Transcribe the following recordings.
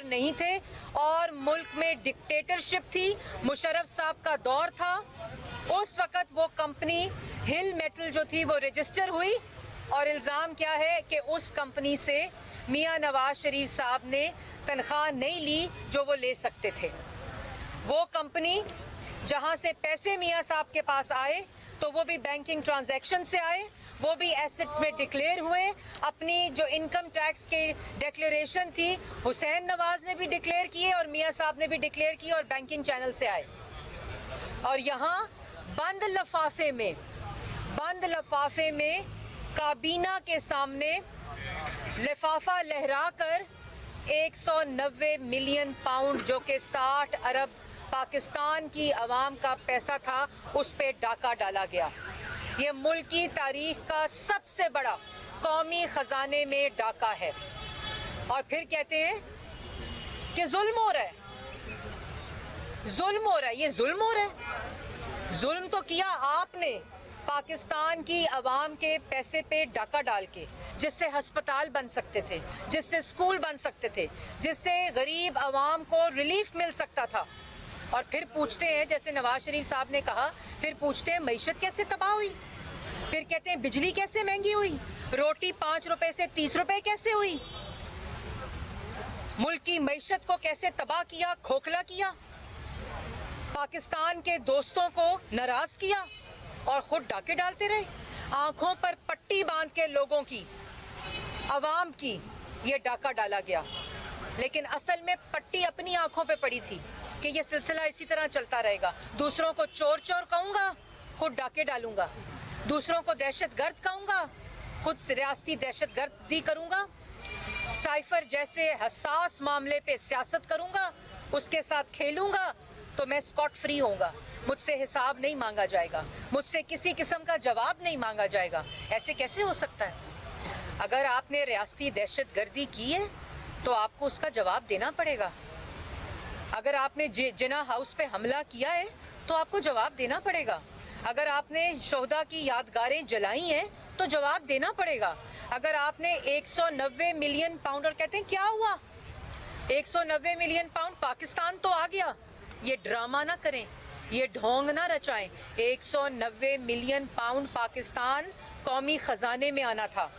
Leader नहीं थे और मुल्क में डिक्टेटरशिप थी, मुशर्रफ साहब का दौर था। उस वक़्त वो कंपनी हिल मेटल जो थी वो रजिस्टर हुई और इल्ज़ाम क्या है कि उस कंपनी से मियां नवाज शरीफ साहब ने तनख्वाह नहीं ली जो वो ले सकते थे। वो कंपनी जहां से पैसे मियां साहब के पास आए तो वो भी बैंकिंग ट्रांजैक्शन से आए, वो भी एसेट्स में डिक्लेयर हुए। अपनी जो इनकम टैक्स के डिक्लेरेशन थी हुसैन नवाज ने भी डिक्लेयर किए और मियां साहब ने भी डिक्लेयर किए और बैंकिंग चैनल से आए। और यहाँ बंद लफाफे में काबीना के सामने लिफाफा लहराकर 190 मिलियन पाउंड जो कि 60 अरब पाकिस्तान की आवाम का पैसा था उस पे डाका डाला गया। ये मुल्क की तारीख का सबसे बड़ा कौमी खजाने में डाका है। और फिर कहते हैं कि जुल्म हो रहा है। ये जुल्म हो रहा है। जुल्म तो किया आपने पाकिस्तान की आवाम के पैसे पे डाका डाल के, जिससे अस्पताल बन सकते थे, जिससे स्कूल बन सकते थे, जिससे गरीब आवाम को रिलीफ मिल सकता था। और फिर पूछते हैं, जैसे नवाज शरीफ साहब ने कहा, फिर पूछते हैं मईशत कैसे तबाह हुई, फिर कहते हैं बिजली कैसे महंगी हुई, रोटी 5 रुपए से 30 रुपए कैसे हुई, मुल्क की मईशत को कैसे तबाह किया, खोखला किया, पाकिस्तान के दोस्तों को नाराज किया और खुद डाके डालते रहे। आंखों पर पट्टी बांध के लोगों की, आवाम की ये डाका डाला गया। लेकिन असल में पट्टी अपनी आंखों पे पड़ी थी कि ये सिलसिला इसी तरह चलता रहेगा। दूसरों को चोर चोर कहूँगा, खुद डाके डालूंगा। दूसरों को दहशतगर्द कहूँगा, खुद रियासती दहशतगर्दी करूँगा। साइफर जैसे हसास मामले पे सियासत करूँगा, उसके साथ खेलूँगा तो मैं स्कॉट फ्री होऊंगा। मुझसे हिसाब नहीं मांगा जाएगा, मुझसे किसी किस्म का जवाब नहीं मांगा जाएगा। ऐसे कैसे हो सकता है? अगर आपने रियासती दहशतगर्दी की है तो आपको उसका जवाब देना पड़ेगा। अगर आपने जिना हाउस पे हमला किया है तो आपको जवाब देना पड़ेगा। अगर आपने शोहदा की यादगारें जलाई हैं तो जवाब देना पड़ेगा। अगर आपने 190 मिलियन पाउंड, और कहते हैं क्या हुआ, 190 मिलियन पाउंड पाकिस्तान तो आ गया। ये ड्रामा ना करें, ये ढोंग ना रचाएं। 190 मिलियन पाउंड पाकिस्तान कौमी खजाने में आना था।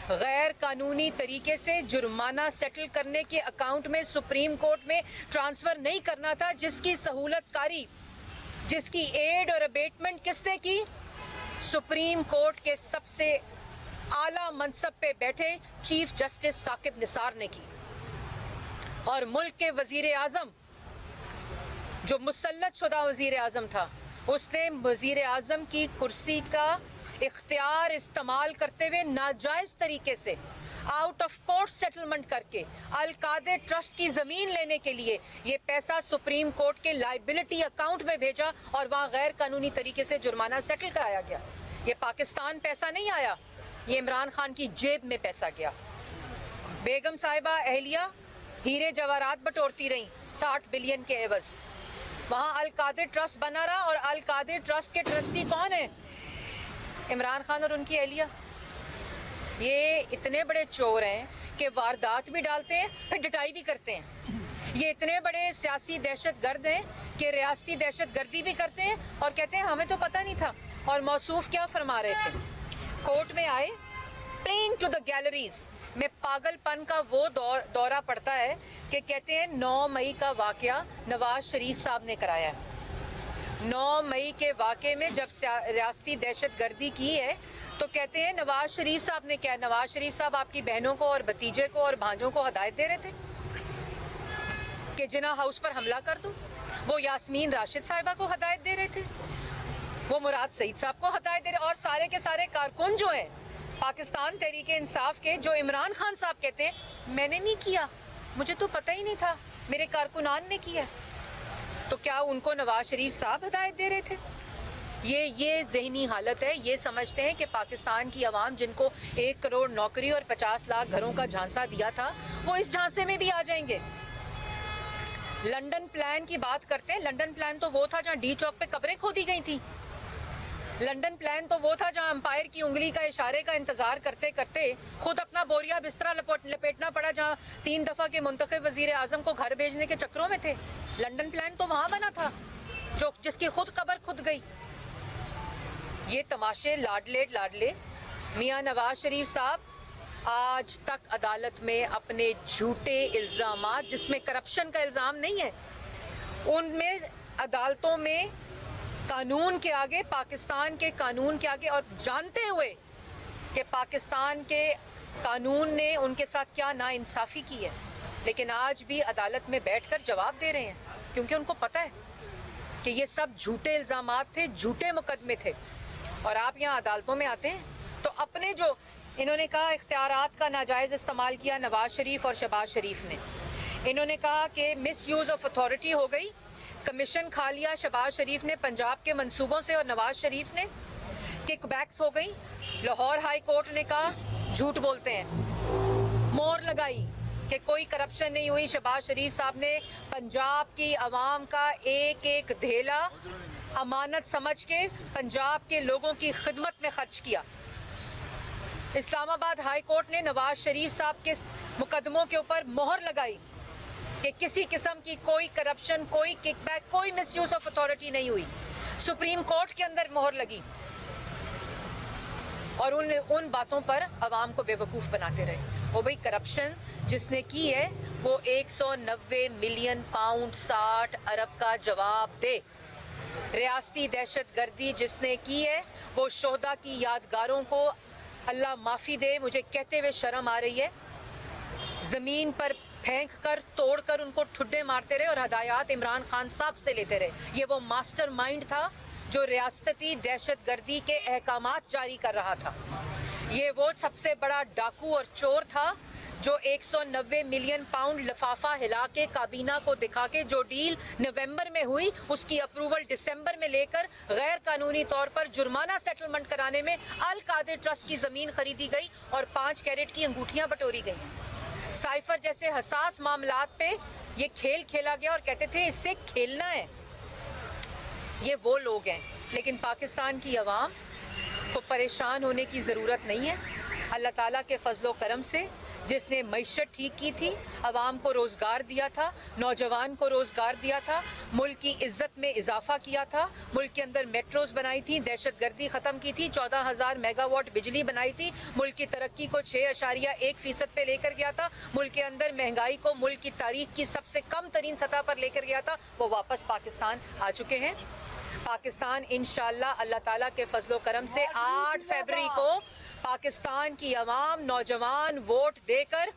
गैर कानूनी तरीके से जुर्माना सेटल करने के अकाउंट में सुप्रीम कोर्ट में ट्रांसफर नहीं करना था, जिसकी सहूलतकारी, जिसकी एड और अबेटमेंट किसने की? सुप्रीम कोर्ट के सबसे आला मनसब पे बैठे चीफ जस्टिस साकिब निसार ने की। और मुल्क के वजीर आजम, जो मुसल्लत शुदा वजीर आजम था, उसने वजीर आजम की कुर्सी का इख्तियार इस्तेमाल करते हुए नाजायज तरीके से आउट ऑफ कोर्ट सेटलमेंट करके अल-कादे ट्रस्ट की जमीन लेने के लिए ये पैसा सुप्रीम कोर्ट के लाइबिलिटी अकाउंट में भेजा और वहां गैर कानूनी तरीके से जुर्माना सेटल कराया गया। ये पाकिस्तान पैसा नहीं आया, ये इमरान खान की जेब में पैसा गया। बेगम साहिबा अहलिया हीरे जवाहरात बटोरती रही 60 बिलियन के एवज। वहां अल-कादे ट्रस्ट बना रहा और अल-कादे ट्रस्ट के ट्रस्टी कौन है? इमरान खान और उनकी अहलिया। ये इतने बड़े चोर हैं कि वारदात भी डालते हैं फिर डटाई भी करते हैं। ये इतने बड़े सियासी दहशतगर्द हैं कि रियासती दहशतगर्दी भी करते हैं और कहते हैं हमें तो पता नहीं था। और मौसूफ क्या फरमा रहे थे? कोर्ट में आए, प्लेइंग टू द गैलरीज में पागलपन का वो दौरा पड़ता है कि कहते हैं 9 मई का वाकया नवाज शरीफ साहब ने कराया है। 9 मई के वाक़े में जब रियासती दहशतगर्दी की है तो कहते हैं नवाज शरीफ साहब ने क्या? नवाज शरीफ साहब आपकी बहनों को और भतीजे को और भांजों को हदायत दे रहे थे कि जिना हाउस पर हमला कर दो। वो यास्मीन राशिद साहिबा को हदायत दे रहे थे, वो मुराद सईद साहब को हदायत दे रहे, और सारे के सारे कारकुन जो हैं पाकिस्तान तहरीके इंसाफ के, जो इमरान खान साहब कहते हैं मैंने नहीं किया, मुझे तो पता ही नहीं था, मेरे कारकुनान ने किया। तो क्या उनको नवाज शरीफ साहब हदायत दे रहे थे? ये ज़हनी हालत है। ये समझते हैं कि पाकिस्तान की आवाम जिनको 1 करोड़ नौकरी और 50 लाख घरों का झांसा दिया था वो इस झांसे में भी आ जाएंगे। लंदन प्लान की बात करते हैं। लंदन प्लान तो वो था जहाँ डी चौक पे कब्रें खोदी गई थी। लंदन प्लान तो वो था जहां अंपायर की उंगली का इशारे का इंतजार करते करते खुद अपना बोरिया बिस्तरा लपेटना पड़ा, जहां 3 दफा के मुंतखब वजीर आजम को घर भेजने के चक्करों में थे। लंदन प्लान तो वहां बना था जो जिसकी खुद कब्र खुद गई। ये तमाशे लाडले मियां नवाज शरीफ साहब आज तक अदालत में अपने झूठे इल्जामात, जिसमें करप्शन का इल्जाम नहीं है, उनमें अदालतों में कानून के आगे, पाकिस्तान के कानून के आगे, और जानते हुए कि पाकिस्तान के कानून ने उनके साथ क्या नाइंसाफ़ी की है, लेकिन आज भी अदालत में बैठकर जवाब दे रहे हैं, क्योंकि उनको पता है कि ये सब झूठे इल्जामात थे, झूठे मुकदमे थे। और आप यहाँ अदालतों में आते हैं तो अपने जो इन्होंने कहा इख्तियारात का नाजायज़ इस्तेमाल किया नवाज शरीफ और शहबाज शरीफ ने, इन्होंने कहा कि मिस यूज़ ऑफ अथॉरिटी हो गई, कमीशन खा लिया शहबाज शरीफ ने पंजाब के मंसूबों से और नवाज शरीफ ने, किकबैक्स हो गई। लाहौर हाई कोर्ट ने कहा झूठ बोलते हैं, मोहर लगाई कि कोई करप्शन नहीं हुई। शहबाज शरीफ साहब ने पंजाब की आवाम का एक एक धेला अमानत समझ के पंजाब के लोगों की खिदमत में खर्च किया। इस्लामाबाद हाई कोर्ट ने नवाज शरीफ साहब के मुकदमों के ऊपर मोहर लगाई कि किसी किस्म की कोई करप्शन, कोई किकबैक, कोई मिसयूज ऑफ अथॉरिटी नहीं हुई। सुप्रीम कोर्ट के अंदर मोहर लगी और उन बातों पर अवाम को बेवकूफ़ बनाते रहे। वो भाई करप्शन जिसने की है वो 190 मिलियन पाउंड 60 अरब का जवाब दे। रियासती दहशत गर्दी जिसने की है वो शोहदा की यादगारों को अल्लाह माफ़ी दे, मुझे कहते हुए शर्म आ रही है, ज़मीन पर फेंक कर, तोड़ कर उनको ठुड्डे मारते रहे और हदायत इमरान खान साहब से लेते रहे। ये वो मास्टरमाइंड था जो रियासती दहशत गर्दी के अहकामात जारी कर रहा था। ये वो सबसे बड़ा डाकू और चोर था जो 190 मिलियन पाउंड लिफाफा हिला के काबीना को दिखा के जो डील नवंबर में हुई उसकी अप्रूवल दिसंबर में लेकर गैर कानूनी तौर पर जुर्माना सेटलमेंट कराने में अल कादिर ट्रस्ट की ज़मीन खरीदी गई और 5 कैरेट की अंगूठियां बटोरी गई। साइफर जैसे हसास मामलात पे ये खेल खेला गया और कहते थे इससे खेलना है। ये वो लोग हैं, लेकिन पाकिस्तान की आवाम को परेशान होने की ज़रूरत नहीं है। अल्लाह ताला के फजलो करम से जिसने मईशत ठीक की थी, आवाम को रोज़गार दिया था, नौजवान को रोज़गार दिया था, मुल्क की इज़्ज़त में इजाफा किया था, मुल्क के अंदर मेट्रोज़ बनाई थी, दहशत गर्दी ख़त्म की थी, 14,000 मेगावाट बिजली बनाई थी, मुल्क की तरक्की को 6.1% पे लेकर गया था, मुल्क के अंदर महंगाई को मुल्क की तारीख की सबसे कम तरीन सतह पर लेकर गया था, वो वापस पाकिस्तान आ चुके हैं। पाकिस्तान इंशाअल्लाह अल्लाह ताला के फजलो करम से 8 फरवरी को पाकिस्तान की आवाम नौजवान वोट देकर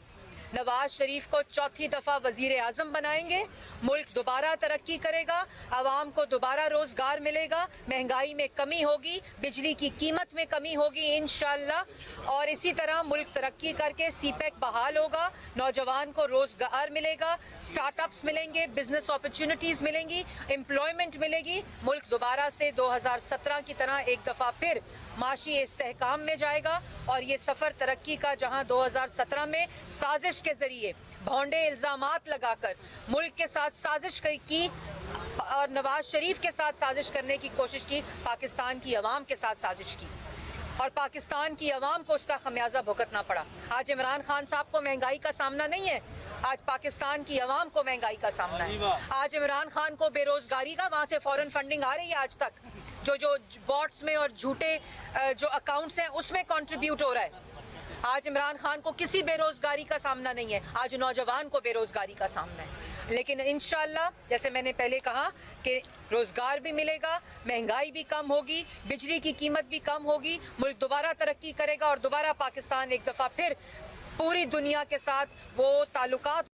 नवाज शरीफ को चौथी दफ़ा वज़ीर आज़म बनाएंगे। मुल्क दोबारा तरक्की करेगा, आवाम को दोबारा रोज़गार मिलेगा, महंगाई में कमी होगी, बिजली की कीमत में कमी होगी इंशाअल्लाह, और इसी तरह मुल्क तरक्की करके सीपैक बहाल होगा, नौजवान को रोज़गार मिलेगा, स्टार्टअप्स मिलेंगे, बिजनेस अपॉर्चुनिटीज़ मिलेंगी, एम्प्लॉयमेंट मिलेगी। मुल्क दोबारा से 2017 की तरह एक दफ़ा फिर माशी इस्तेहकाम में जाएगा और ये सफ़र तरक्की का, जहाँ 2017 में साजिश के ज़रिए भौंडे इल्ज़ामात लगाकर मुल्क के साथ साजिश की और नवाज शरीफ के साथ साजिश करने की कोशिश की, पाकिस्तान की आवाम के साथ साजिश की और पाकिस्तान की आवाम को उसका खमियाजा भुगतना पड़ा। आज इमरान खान साहब को महंगाई का सामना नहीं है, आज पाकिस्तान की आवाम को महंगाई का सामना है। आज इमरान खान को बेरोजगारी का, वहाँ से फॉरेन फंडिंग आ रही है, आज तक जो बॉट्स में और झूठे जो अकाउंट्स हैं उसमें कंट्रीब्यूट हो रहा है। आज इमरान खान को किसी बेरोजगारी का सामना नहीं है, आज नौजवान को बेरोजगारी का सामना है। लेकिन इंशाअल्लाह जैसे मैंने पहले कहा कि रोजगार भी मिलेगा, महंगाई भी कम होगी, बिजली की कीमत भी कम होगी, मुल्क दोबारा तरक्की करेगा और दोबारा पाकिस्तान एक दफ़ा फिर पूरी दुनिया के साथ वो ताल्लुकात